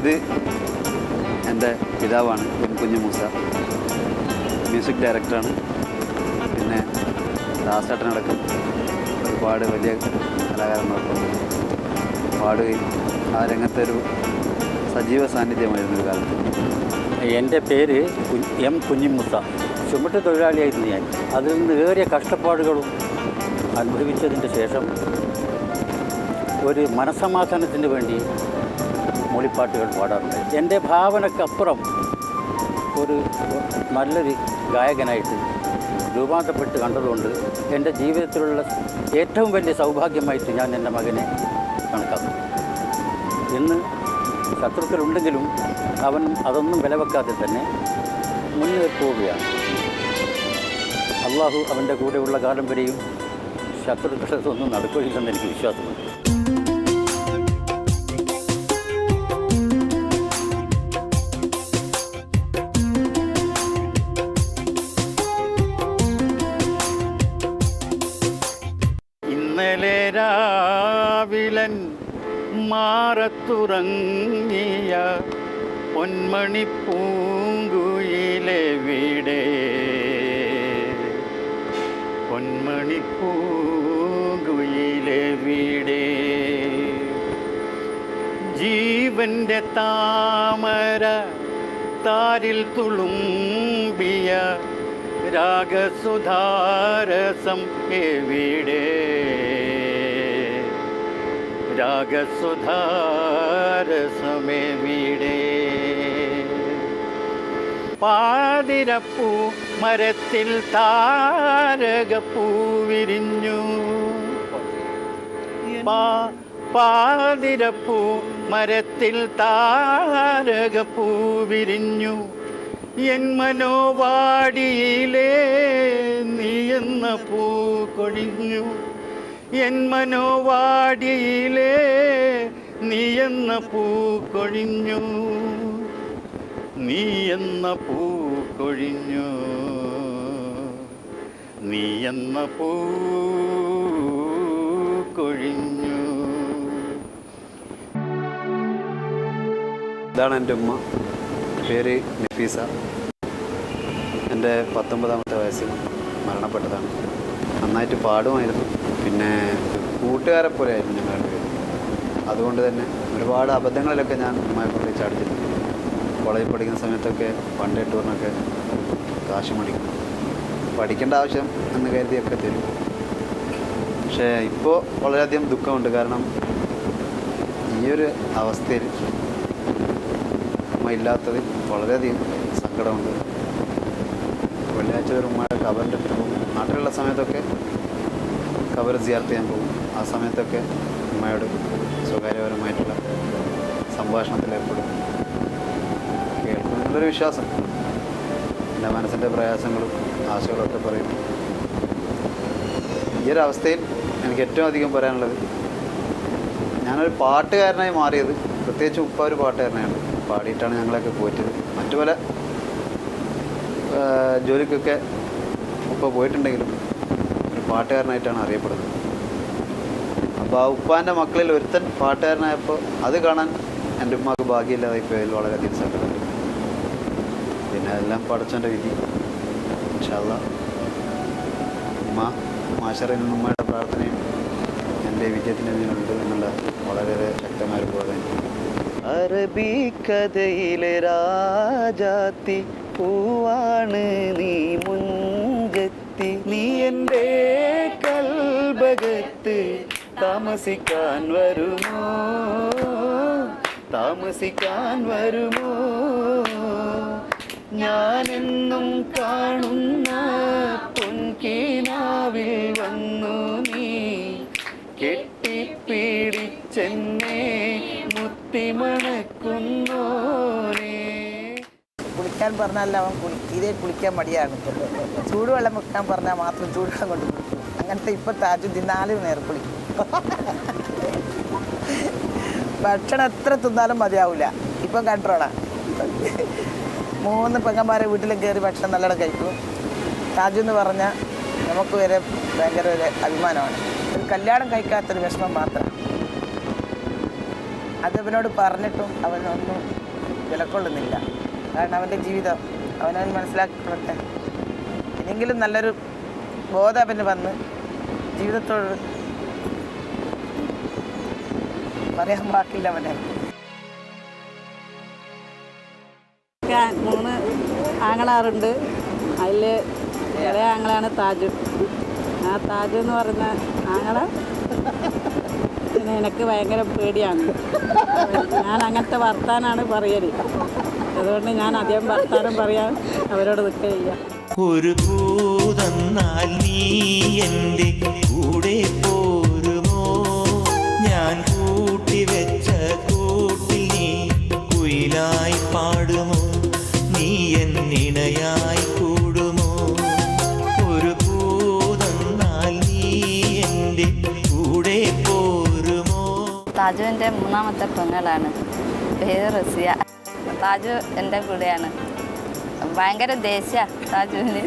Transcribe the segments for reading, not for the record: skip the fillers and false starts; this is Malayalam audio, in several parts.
ഇത് എൻ്റെ പിതാവാണ്, എം കുഞ്ഞു മൂസ. മ്യൂസിക് ഡയറക്ടറാണ്. പിന്നെ ദാസേട്ടനടക്കം ഒരുപാട് വലിയ കലാകാരന്മാർക്കും പാടുകയും ആ രംഗത്തൊരു സജീവ സാന്നിധ്യമായിരുന്നു ഒരു കാലത്ത്. എൻ്റെ പേര് എം കുഞ്ഞിമുസ. ചുമട്ട് തൊഴിലാളിയായിരുന്നു ഞാൻ. അതിൽ നിന്ന് ഏറിയ കഷ്ടപ്പാടുകളും അനുഭവിച്ചതിൻ്റെ ശേഷം ഒരു മനസ്സമാധാനത്തിന് വേണ്ടി മൂളിപ്പാട്ടുകൾ പാടാറുണ്ട്. എൻ്റെ ഭാവനക്കപ്പുറം ഒരു നല്ലൊരു ഗായകനായിട്ട് രൂപാന്തരപ്പെട്ട് കണ്ടതുകൊണ്ട് എൻ്റെ ജീവിതത്തിലുള്ള ഏറ്റവും വലിയ സൗഭാഗ്യമായിട്ട് ഞാൻ എൻ്റെ മകനെ കണക്കാക്കും. ഇന്ന് ശത്രുക്കളുണ്ടെങ്കിലും അവൻ അതൊന്നും വിലവെക്കാതെ തന്നെ മുന്നേറി പോവുകയാണ്. അള്ളാഹു അവൻ്റെ കൂടെയുള്ള കാലം വരെയും ശത്രുക്കളൊന്നും നടക്കുകയില്ലെന്ന് എനിക്ക് വിശ്വാസമുണ്ട്. ഇന്നലെ രാവിലൻ മാറത്തുറങ്ങിയ പൊന്മണിപ്പൂങ്കുയിലെവിടെ, പൊന്മണിപ്പൂങ്കുയിലെവിടെ? ജീവൻ്റെ താമര താരിൽ തുളുമ്പിയ രാഗസുധാരസം എവിടെ, രാഗസുധാരസമെവിടെ? പാതിരപ്പൂ മരത്തിൽ താരകപ്പൂ വിരിഞ്ഞു, പാതിരപ്പൂ മരത്തിൽ താരകപ്പൂ വിരിഞ്ഞു. എൻ മനോവാടിയിലേ നീയെന്ന പൂ കൊഴിഞ്ഞു, എൻ മനോവാടിയിലേ നീയെന്ന പൂ കൊഴിഞ്ഞു, നീയെന്ന പൂ കൊഴിഞ്ഞു, നീയെന്ന പൂ കൊഴിഞ്ഞു. ഇതാണ് എൻ്റെ ഉമ്മ. പേര് നഫീസ. എൻ്റെ 19ാമത്തെ വയസ്സിൽ മരണപ്പെട്ടതാണ്. നന്നായിട്ട് പാടുമായിരുന്നു. പിന്നെ കൂട്ടുകാരെ പോലെ ആയിരുന്നു ഞങ്ങളുടെ പേര്. അതുകൊണ്ട് തന്നെ ഒരുപാട് അബദ്ധങ്ങളിലൊക്കെ ഞാൻ ഉമ്മയെ കൊണ്ട് ചാടിച്ചിട്ടുണ്ട്. കോളേജിൽ പഠിക്കുന്ന സമയത്തൊക്കെ പണ്ടേ ടൂറിനൊക്കെ കാശ് മേടിക്കും. പഠിക്കേണ്ട ആവശ്യം എന്ന് കരുതിയൊക്കെ തരും. പക്ഷേ ഇപ്പോൾ വളരെയധികം ദുഃഖമുണ്ട്. കാരണം ഈയൊരു അവസ്ഥയിൽ ഉമ്മ ഇല്ലാത്തതിൽ വളരെയധികം സങ്കടമുണ്ട്. വെള്ളിയാഴ്ച ഒരു ഉമ്മയുടെ കബറിൻ്റെ അടുത്ത് പോകും. നാട്ടിലുള്ള സമയത്തൊക്കെ കബർ സിയാർത്ത് ചെയ്യാൻ പോകും. ആ സമയത്തൊക്കെ ഉമ്മയോട് സ്വകാര്യപരമായിട്ടുള്ള സംഭാഷണത്തിലേർപ്പെടും. കേൾക്കുമെന്നുള്ളൊരു വിശ്വാസം. എൻ്റെ മനസ്സിൻ്റെ പ്രയാസങ്ങളും ആശകളൊക്കെ പറയും. ഈ ഒരു അവസ്ഥയിൽ എനിക്ക് ഏറ്റവും അധികം പറയാനുള്ളത്, ഞാനൊരു പാട്ടുകാരനായി മാറിയത് പ്രത്യേകിച്ച് ഉപ്പ ഒരു പാട്ടുകാരനാണ്. പാടിയിട്ടാണ് ഞങ്ങളൊക്കെ പോറ്റത്. മറ്റു പല ജോലിക്കൊക്കെ ഉപ്പ പോയിട്ടുണ്ടെങ്കിലും ഒരു പാട്ടുകാരനായിട്ടാണ് അറിയപ്പെടുന്നത്. അപ്പോൾ ആ ഉപ്പാൻ്റെ മക്കളിൽ ഒരുത്തൻ പാട്ടുകാരനായപ്പോൾ അത് കാണാൻ എൻ്റെ ഉമ്മക്ക് ഭാഗ്യമില്ലാതായിപ്പോയതിൽ വളരെയധികം സങ്കടമുണ്ട്. പിന്നെ അതെല്ലാം പടച്ചവൻ്റെ വിധി. ഇൻഷാ അല്ലാഹ് ഉമ്മ മാഷറിൽ നിന്ന് ഉമ്മയുടെ പ്രാർത്ഥനയും എൻ്റെ വിജയത്തിന് ഇതിനുണ്ട് എന്നുള്ള വളരെ ശക്തമായൊരു ബോധം. അറബിക്കഥയിലെ രാജാത്തി പൂവാണ് നീ മുഞ്ചെത്തി, നീ എൻ്റെ കൽബകത്ത് താമസിക്കാൻ വരുമോ, താമസിക്കാൻ വരുമോ? ഞാനെന്നും കാണുന്ന പൊൻകിനാവിൽ വന്നു നീ കെട്ടിപ്പിടിച്ചെന്നെ മുത്തിമണക്കുന്നോനെ. കുളിക്കാൻ പറഞ്ഞാൽ അവൻ ഇതേ കുളിക്കാൻ മടിയാണ്. ചൂടുവെള്ളം വെക്കാൻ പറഞ്ഞാൽ മാത്രം ചൂടുവെള്ളം കൊണ്ട് കുളിക്കും. അങ്ങനത്തെ ഇപ്പം താജുദ്ദീൻ 4 നേരം കുളിക്കും. ഭക്ഷണം എത്ര തിന്നാലും മതിയാവില്ല. ഇപ്പം കൺട്രോളാണ്. 3 പെങ്ങന്മാരെ വീട്ടിലും കയറി ഭക്ഷണം നല്ലോണം കഴിക്കും. താജു എന്ന് പറഞ്ഞാൽ നമുക്ക് വരെ ഭയങ്കര ഒരു അഭിമാനമാണ്. ഒരു കല്യാണം കഴിക്കാത്തൊരു വിഷമം മാത്രം. അത് അവനോട് പറഞ്ഞിട്ടും അവനൊന്നും വിലക്കൊള്ളുന്നില്ല. കാരണം അവൻ്റെ ജീവിതം അവനവൻ മനസ്സിലാക്കിക്കൊള്ളട്ടെ. ഇനിയെങ്കിലും നല്ലൊരു ബോധം അവന് വന്ന് ജീവിതത്തോട് പറയാൻ ബാക്കില്ല അവനെ. 3 ആങ്ങളാറുണ്ട്. അതിൽ ഇളയ ആങ്ങളാണ് താജു. ആ താജു എന്ന് പറയുന്ന ആങ്ങള പിന്നെ എനിക്ക് ഭയങ്കര പേടിയാണ്. ഞാൻ അങ്ങനത്തെ വർത്താനാണ് പറയല്. അതുകൊണ്ട് ഞാൻ അധികം വർത്താനം പറയാൻ അവരോട് നിൽക്കുകയില്ല. ഒരു പൂതന്നാൽ നീ എൻ്റെ കൂടെ പോരുമോ? ഞാൻ കൂട്ടി വെച്ച കൂട്ടിൽ നീ കുയിലായി പാടുമോ? നീ എന്നിണയായി കൂടുമോ? ഒരു പൂതന്നാൽ നീ എൻ്റെ കൂടെ പോരുമോ? താജുവിൻ്റെ 3ാമത്തെ പെങ്ങളാണ്. പേര് റസിയ. താജു എൻ്റെ കൂടെയാണ്. ഭയങ്കര ദേഷ്യ താജുവിന്.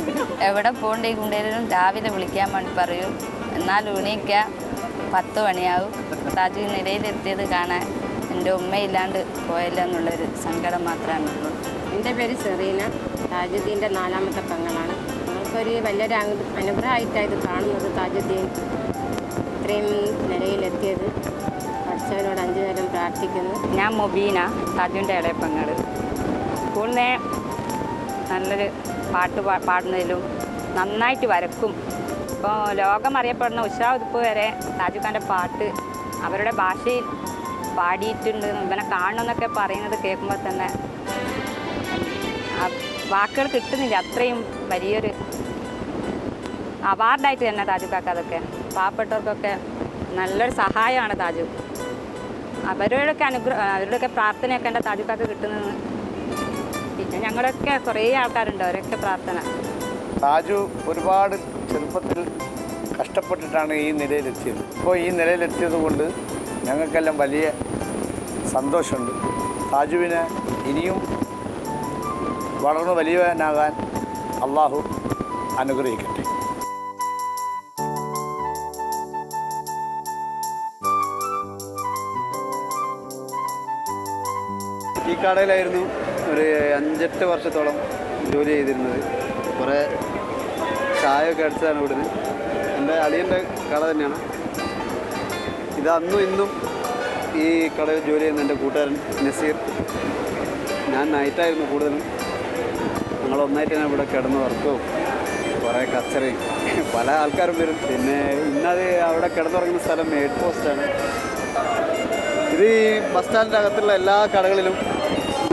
എവിടെ പോകേണ്ടിക്കൊണ്ടേലും രാവിലെ വിളിക്കാൻ വേണ്ടി പറയും. എന്നാലും എണീക്കുക 10 മണിയാവും. താജുവിനിടയിലെത്തിയത് കാണാൻ എൻ്റെ ഉമ്മയില്ലാണ്ട് പോയല്ലോ എന്നുള്ളൊരു സങ്കടം മാത്രമാണ് ഉള്ളൂ. എൻ്റെ പേര് സെറീന. താജുദ്ദീൻ്റെ 4ാമത്തെ പെങ്ങളാണ്. ഞങ്ങൾക്കൊരു വലിയൊരു അനുഗ്രഹമായിട്ടാണ് ഇത് കാണുന്നത്. താജുദ്ദീൻ ഇത്രയും നിലയിലെത്തിയത് പഠിച്ചവരോട് 5 നേരം പ്രാർത്ഥിക്കുന്നു. ഞാൻ മൊബീന, താജുവിൻ്റെ ഇളയ പെങ്ങൾ. സ്കൂളിൽ നിന്ന് നല്ലൊരു പാട്ട് പാടുന്നതിലും നന്നായിട്ട് വരക്കും. ഇപ്പോൾ ലോകം അറിയപ്പെടുന്ന ഉഷാ ഉതുപ്പ് വരെ താജുഖാൻ്റെ പാട്ട് അവരുടെ ഭാഷയിൽ പാടിയിട്ടുണ്ട്. ഇവനെ കാണണമെന്നൊക്കെ പറയുന്നത് കേൾക്കുമ്പോൾ തന്നെ വാക്കുകൾ കിട്ടുന്നില്ല. അത്രയും വലിയൊരു അവാർഡായിട്ട് തന്നെ താജുക്കാക്ക് അതൊക്കെ പാവപ്പെട്ടവർക്കൊക്കെ നല്ലൊരു സഹായമാണ് താജു. അവരുടെയൊക്കെ പ്രാർത്ഥനയൊക്കെ എൻ്റെ താജുക്കാക്ക് കിട്ടുന്നത്. പിന്നെ ഞങ്ങളൊക്കെ കുറേ ആൾക്കാരുണ്ട്, അവരൊക്കെ പ്രാർത്ഥന. താജു ഒരുപാട് ചെറുപ്പത്തിൽ കഷ്ടപ്പെട്ടിട്ടാണ് ഈ നിലയിലെത്തിയത്. ഇപ്പോൾ ഈ നിലയിലെത്തിയത് കൊണ്ട് ഞങ്ങൾക്കെല്ലാം വലിയ സന്തോഷമുണ്ട്. താജുവിനെ ഇനിയും വളർന്നു വലിയവനാകാൻ അള്ളാഹു അനുഗ്രഹിക്കട്ടെ. ഈ കടയിലായിരുന്നു ഒരു 5-8 വർഷത്തോളം ജോലി ചെയ്തിരുന്നത്. കുറേ ചായയൊക്കെ അടിച്ചതാണ് ഇവിടുന്ന്. എൻ്റെ അളിയൻ്റെ കട തന്നെയാണ് ഇത്. അന്നും ഇന്നും ഈ കടയിൽ ജോലി ചെയ്യുന്ന എൻ്റെ കൂട്ടുകാരൻ നസീർ. ഞാൻ നൈറ്റായിരുന്നു കൂടുതലും. ഞങ്ങളൊന്നായിട്ട് ഞാൻ ഇവിടെ കിടന്ന് വർക്കവും കുറേ കച്ചറയും പല ആൾക്കാരും വരും. പിന്നെ ഇന്നത് അവിടെ കിടന്നുറങ്ങുന്ന സ്ഥലം മേഡ് പോസ്റ്റാണ്. ഇത് ഈ ബസ് സ്റ്റാൻഡിൻ്റെ അകത്തുള്ള എല്ലാ കടകളിലും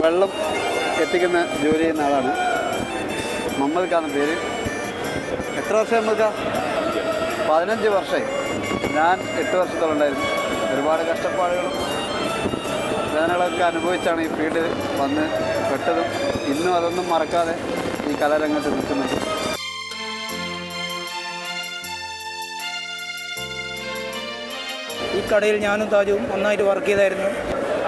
വെള്ളം എത്തിക്കുന്ന ജോലി ചെയ്യുന്ന ആളാണ്. മമ്മദ്ക്കാണ് പേര്. എത്ര വർഷം മമ്മദ്ക്ക? 15 വർഷമായി. ഞാൻ 8 വർഷത്തോളം ഉണ്ടായിരുന്നു. ഒരുപാട് കഷ്ടപ്പാടുകളും വേദനകളൊക്കെ അനുഭവിച്ചാണ് ഈ ഫീൽഡിൽ വന്ന് പെട്ടതും ഇന്നും അതൊന്നും മറക്കാതെ ഈ കലാരംഗത്ത് നിൽക്കുന്നത്. ഈ കടയിൽ ഞാനും താജുവും ഒന്നായിട്ട് വർക്ക് ചെയ്തായിരുന്നു.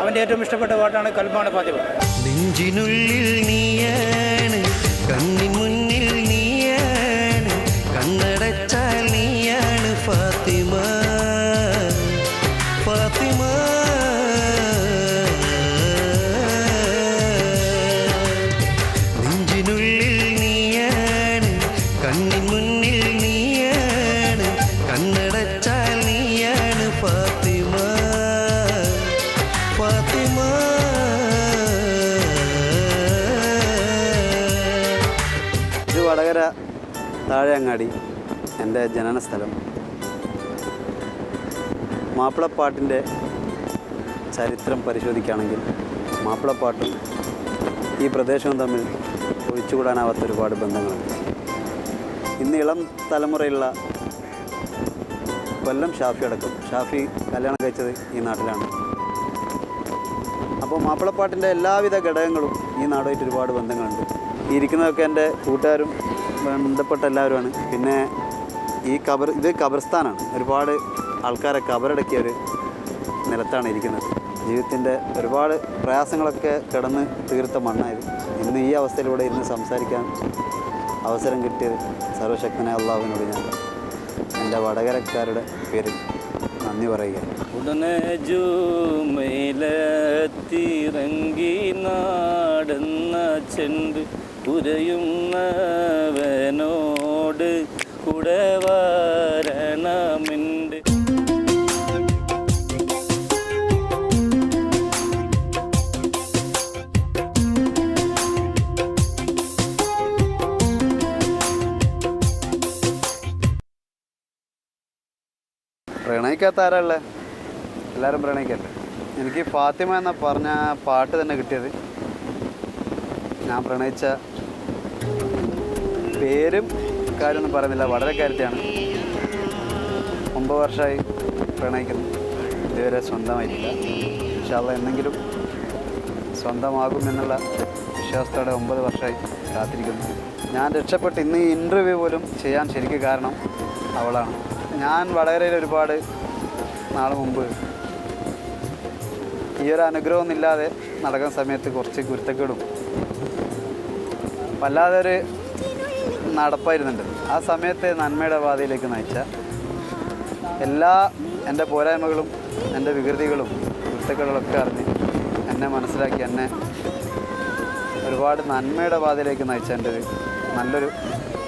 അവൻ്റെ ഏറ്റവും ഇഷ്ടപ്പെട്ട പാട്ടാണ് കൽബാണ് ഫാത്തിമ. നെഞ്ചിനുള്ളിൽ നീയാണ്, കണ്ണിൻ മുന്നിൽ നീയാണ്, കണ്ണടച്ചാൽ നീയാണ് ഫാത്തിമ, ഫാത്തിമ. നെഞ്ചിനുള്ളിൽ നീയാണ്, കണ്ണിൻ മുന്നിൽ നീയാണ്, കണ്ണടച്ചാൽ നീയാണ് ഫാത്തിമ, ഫാത്തിമ. ഇത് വടകര താഴെയങ്ങാടി എൻ്റെ ജനന സ്ഥലം. മാപ്പിളപ്പാട്ടിൻ്റെ ചരിത്രം പരിശോധിക്കുകയാണെങ്കിൽ മാപ്പിളപ്പാട്ടും ഈ പ്രദേശവും തമ്മിൽ ഒഴിച്ചുകൂടാനാവാത്ത ഒരുപാട് ബന്ധങ്ങളുണ്ട്. ഇന്ന് ഇളം തലമുറയുള്ള കൊല്ലം ഷാഫി അടക്കം. ഷാഫി കല്യാണം കഴിച്ചത് ഈ നാട്ടിലാണ്. അപ്പോൾ മാപ്പിളപ്പാട്ടിൻ്റെ എല്ലാവിധ ഘടകങ്ങളും ഈ നാടുമായിട്ട് ഒരുപാട് ബന്ധങ്ങളുണ്ട്. ഈ ഇരിക്കുന്നതൊക്കെ എൻ്റെ കൂട്ടുകാരും ബന്ധപ്പെട്ട എല്ലാവരുമാണ്. പിന്നെ ഇത് ഖബർസ്ഥാനാണ്. ഒരുപാട് ആൾക്കാരെ ഖബറടക്കിയ ഒരു നിലത്താണ് ഇരിക്കുന്നത്. ജീവിതത്തിൻ്റെ ഒരുപാട് പ്രയാസങ്ങളൊക്കെ കടന്ന് തീർത്ത മണ്ണായത്. ഇന്ന് ഈ അവസ്ഥയിലൂടെ ഇരുന്ന് സംസാരിക്കാൻ അവസരം കിട്ടിയത് സർവശക്തനായ അള്ളാഹുവിനോട് ഞാൻ എൻ്റെ വടകരക്കാരുടെ പേരിൽ നന്ദി പറയുക. ഉടനെ ജൂമയിലെത്തിറങ്ങി നാടെന്ന ചെണ്ട് ഉരയുന്നവനോട് കൂടെ വരണമിണ്ട്. പ്രണയിക്കാത്ത ആരല്ലേ? എല്ലാവരും പ്രണയിക്കല്ലേ. എനിക്ക് ഫാത്തിമ എന്ന പറഞ്ഞ പാട്ട് തന്നെ കിട്ടിയത് ഞാൻ പ്രണയിച്ച പേരും കാര്യമൊന്നും പറയുന്നില്ല, വളരെ കാര്യത്തെയാണ്. 9 വർഷമായി പ്രണയിക്കുന്നു, ഇതുവരെ സ്വന്തമായിട്ടില്ല. ഇൻഷാ അല്ലാഹ് എന്നെങ്കിലും സ്വന്തമാകുമെന്നുള്ള വിശ്വാസത്തോടെ 9 വർഷമായി കാത്തിരിക്കുന്നു. ഞാൻ രക്ഷപ്പെട്ട് ഇന്ന് ഈ ഇൻ്റർവ്യൂ പോലും ചെയ്യാൻ ശരിക്കും കാരണം അവളാണ്. ഞാൻ വടകരയിൽ ഒരുപാട് നാൾ മുമ്പ് ഈ ഒരു അനുഗ്രഹമൊന്നുമില്ലാതെ നടക്കുന്ന സമയത്ത് കുറച്ച് കുരുത്തക്കേടും വല്ലാതെ ഒരു നടപ്പായിരുന്നുണ്ട്. ആ സമയത്ത് നന്മയുടെ പാതയിലേക്ക് നയിച്ച എല്ലാ എൻ്റെ പോരായ്മകളും എൻ്റെ വികൃതികളും കുരുത്തക്കേടുകളൊക്കെ അറിഞ്ഞ് എന്നെ മനസ്സിലാക്കി എന്നെ ഒരുപാട് നന്മയുടെ പാതയിലേക്ക് നയിച്ച എൻ്റെ ഒരു നല്ലൊരു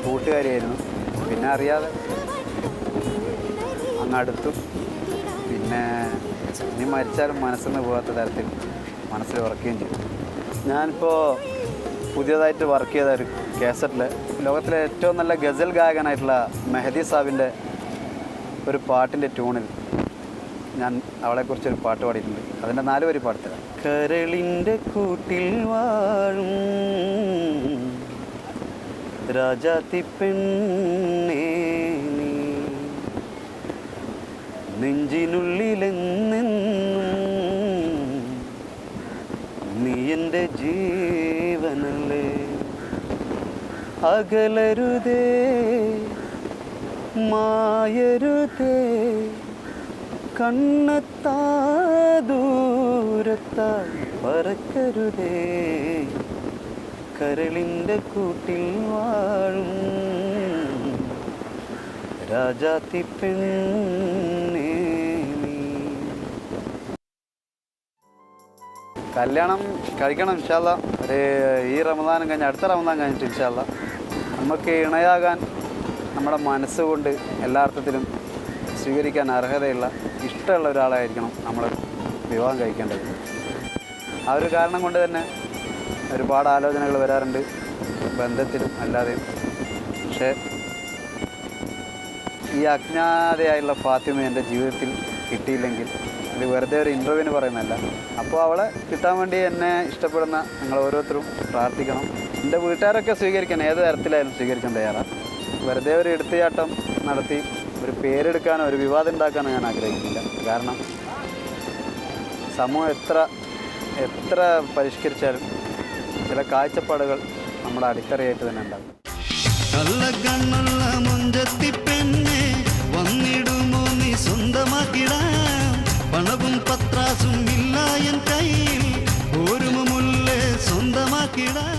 കൂട്ടുകാരിയായിരുന്നു. പിന്നെ അറിയാതെ അങ്ങടുത്തും പിന്നെ ഇനി മരിച്ചാലും മനസ്സിൽ നിന്ന് പോകാത്ത തരത്തിൽ മനസ്സിൽ ഉറക്കുകയും ചെയ്തു. ഞാനിപ്പോൾ പുതിയതായിട്ട് വർക്ക് ചെയ്ത ഒരു കാസറ്റിൽ ലോകത്തിലെ ഏറ്റവും നല്ല ഗസൽ ഗായകനായിട്ടുള്ള മെഹദി സാബിൻ്റെ ഒരു പാട്ടിൻ്റെ ട്യൂണിൽ ഞാൻ അവളെക്കുറിച്ചൊരു പാട്ട് പാടിയിട്ടുണ്ട്. അതിൻ്റെ 4 വരി പാടിത്തരാം. കരളിൻ്റെ കൂട്ടിൽ വാഴും രാജാത്തി പെണ്ണേ നീ, നെഞ്ചിനുള്ളിലെന്നെന്നും നീ എൻ്റെ ജീവനല്ലേ, അകലരുതേ മായരുതേ കണ്ണെത്താ ദൂരത്തായി പറക്കരുതേ, കരളിൻ്റെ കൂട്ടിൽ വാഴും രാജാത്തി പെണ്ണേ നീ. കല്യാണം കഴിക്കണം ഇൻഷാ അല്ലാഹ്. ഈ റമദാനും കഴിഞ്ഞ് അടുത്ത റമദാൻ കഴിഞ്ഞിട്ട് ഇൻഷാ അല്ലാഹ് നമുക്ക് ഇണയാകാൻ നമ്മുടെ മനസ്സുകൊണ്ട് എല്ലാ അർത്ഥത്തിലും സ്വീകരിക്കാൻ അർഹതയുള്ള ഇഷ്ടമുള്ള ഒരാളായിരിക്കണം നമ്മൾ വിവാഹം കഴിക്കേണ്ടത്. ആ ഒരു കാരണം കൊണ്ട് തന്നെ ഒരുപാട് ആലോചനകൾ വരാറുണ്ട് ബന്ധത്തിലും അല്ലാതെയും. പക്ഷേ ഈ അജ്ഞാതയായുള്ള ഫാത്തിമ എൻ്റെ ജീവിതത്തിൽ കിട്ടിയില്ലെങ്കിൽ ഇത് വെറുതെ ഒരു ഇൻ്റർവ്യൂവിന് പറയുന്നതല്ല. അപ്പോൾ അവളെ കിട്ടാൻ വേണ്ടി എന്നെ ഇഷ്ടപ്പെടുന്ന നിങ്ങൾ ഓരോരുത്തരും പ്രാർത്ഥിക്കണം. എൻ്റെ വീട്ടുകാരൊക്കെ സ്വീകരിക്കാൻ ഏത് തരത്തിലായാലും സ്വീകരിക്കാൻ തയ്യാറാണ്. വെറുതെ ഒരു എടുത്തുചാട്ടം നടത്തി ഒരു പേരെടുക്കാനോ ഒരു വിവാദം ഉണ്ടാക്കാനോ ഞാൻ ആഗ്രഹിക്കുന്നില്ല. കാരണം സമൂഹം എത്ര പരിഷ്കരിച്ചാലും ചില കാഴ്ചപ്പാടുകൾ നമ്മുടെ അടിത്തറയായിട്ട് തന്നെ ഉണ്ടാകും. നല്ല കണ്ണുള്ള മുഞ്ചത്തി പെണ്ണെ വന്നിടുമോ നീ സ്വന്തമാക്കിടാം, പണവും പത്രാസും ഇല്ല എൻ കയ്യിൽ, ഓരുമുല്ലേ സ്വന്തമാക്കിടാം.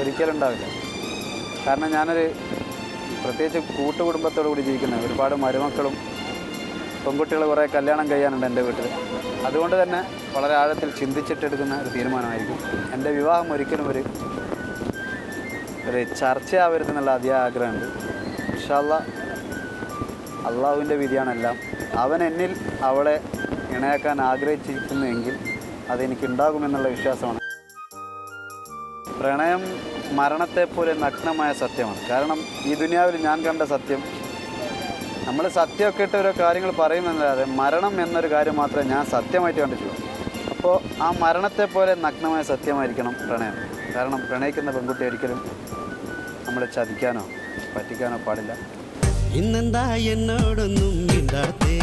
ഒരിക്കലും ഉണ്ടാവില്ല. കാരണം ഞാനൊരു പ്രത്യേകിച്ച് കൂട്ടുകുടുംബത്തോടു കൂടി ജീവിക്കുന്നത്, ഒരുപാട് മരുമക്കളും പെൺകുട്ടികൾ കുറേ കല്യാണം കഴിയാനുണ്ട് എൻ്റെ വീട്ടിൽ. അതുകൊണ്ട് തന്നെ വളരെ ആഴത്തിൽ ചിന്തിച്ചിട്ടെടുക്കുന്ന ഒരു തീരുമാനമായിരിക്കും. എൻ്റെ വിവാഹം ഒരിക്കലും ഒരു ചർച്ചയാവരുതെന്നുള്ള അതിയായ ആഗ്രഹമുണ്ട്. ഇൻഷാ അല്ലാഹ് അള്ളാഹുവിൻ്റെ വിധിയാണെല്ലാം. അവൻ എന്നിൽ അവളെ ഇണയാക്കാൻ ആഗ്രഹിച്ചിരിക്കുന്നുവെങ്കിൽ അതെനിക്കുണ്ടാകുമെന്നുള്ള വിശ്വാസമാണ്. പ്രണയം മരണത്തെപ്പോലെ നഗ്നമായ സത്യമാണ്. കാരണം ഈ ദുനിയാവിൽ ഞാൻ കണ്ട സത്യം, നമ്മൾ സത്യമൊക്കെ ഇട്ട് ഓരോ കാര്യങ്ങൾ പറയുമെന്നല്ലാതെ മരണം എന്നൊരു കാര്യം മാത്രമേ ഞാൻ സത്യമായിട്ട് കണ്ടിട്ടുള്ളൂ. അപ്പോൾ ആ മരണത്തെപ്പോലെ നഗ്നമായ സത്യമായിരിക്കണം പ്രണയം. കാരണം പ്രണയിക്കുന്ന പെൺകുട്ടി ഒരിക്കലും നമ്മൾ ചതിക്കാനോ പറ്റിക്കാനോ പാടില്ല. ഇന്നെന്താ എന്നോടൊന്നും മിണ്ടാത്തേ?